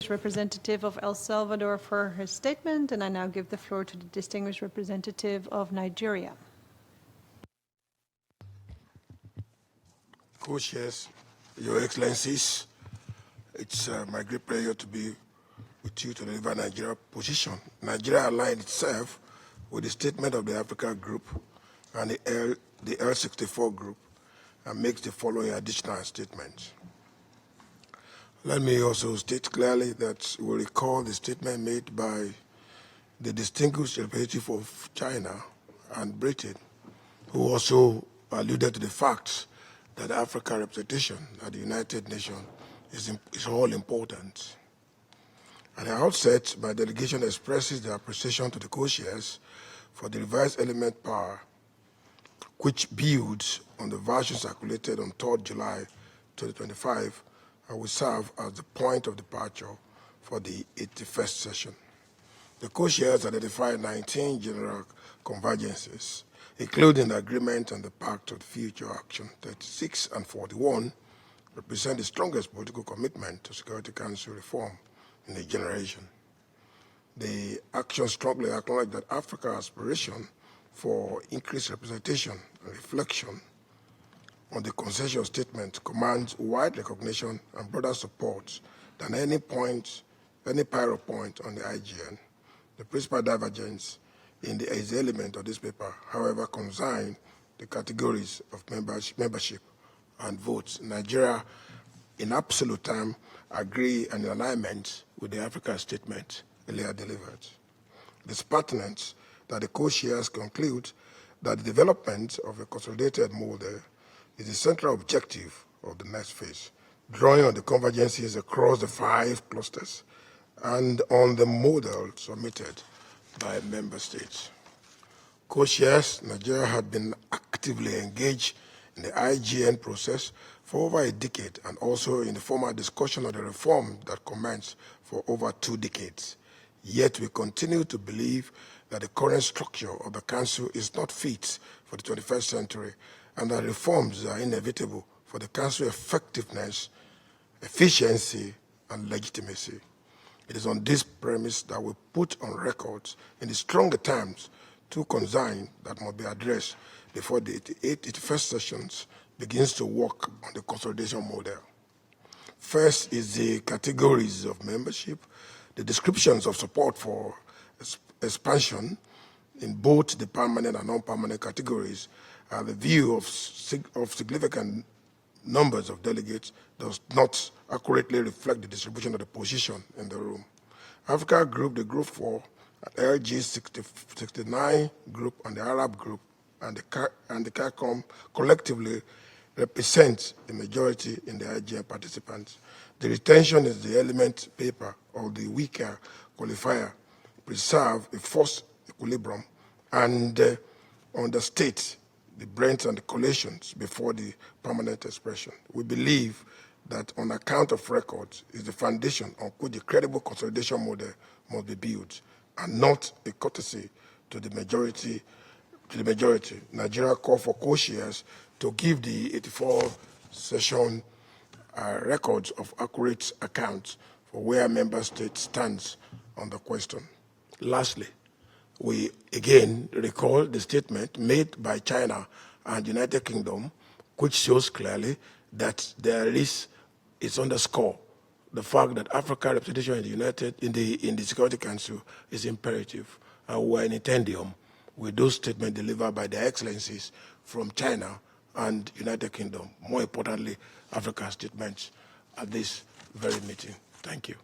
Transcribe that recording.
Representative of El Salvador for her statement, and I now give the floor to the distinguished representative of Nigeria. Co-chairs, Your Excellencies, it's my great pleasure to be with you to deliver Nigeria's position. Nigeria aligned itself with the statement of the Africa Group and the L64 Group and makes the following additional statements. Let me also state clearly that we recall the statement made by the distinguished representative of China and Britain, who also alluded to the fact that Africa representation at the United Nations is all important. At the outset, my delegation expresses their appreciation to the co-chairs for the revised element power, which builds on the version circulated on 3rd July 2025 and will serve as the point of departure for the 81st session. The co-chairs identified 19 general convergences, including the agreement on the Pact of Future Action 36 and 41, represent the strongest political commitment to Security Council reform in a generation. The action strongly acknowledged that Africa's aspiration for increased representation and reflection on the consensus statement commands wide recognition and broader support than any pyro point on the IGN. The principal divergence in the element of this paper, however, concern the categories of membership and votes. Nigeria, in absolute term, agree and in alignment with the Africa statement earlier delivered. It is pertinent that the co-chairs conclude that the development of a consolidated model is the central objective of the next phase, drawing on the convergences across the 5 clusters and on the model submitted by member states. Co-chairs, Nigeria had been actively engaged in the IGN process for over a decade and also in the formal discussion of the reform that commenced for over 2 decades. Yet we continue to believe that the current structure of the Council is not fit for the 21st century and that reforms are inevitable for the Council's effectiveness, efficiency, and legitimacy. It is on this premise that we put on record in the stronger terms 2 concerns that must be addressed before the 81st sessions begins to work on the consolidation model. First is the categories of membership, the descriptions of support for expansion in both the permanent and non-permanent categories, and the view of significant numbers of delegates does not accurately reflect the distribution of the position in the room. Africa Group, the Group 4, LG 69 Group, and the Arab Group, and the CARICOM collectively represent the majority in the IGN participants. The retention is the element paper of the weaker qualifier, preserve a forced equilibrium, and understate the Brents and the collations before the permanent expression. We believe that on account of records is the foundation on which the credible consolidation model must be built, and not a courtesy to the majority. Nigeria called for co-chairs to give the 84 session records of accurate accounts for where member states stands on the question. Lastly, we again recall the statement made by China and United Kingdom, which shows clearly that it's underscore the fact that Africa representation in the Security Council is imperative. And we're in intendium with those statements delivered by their excellencies from China and United Kingdom. More importantly, African statements at this very meeting. Thank you.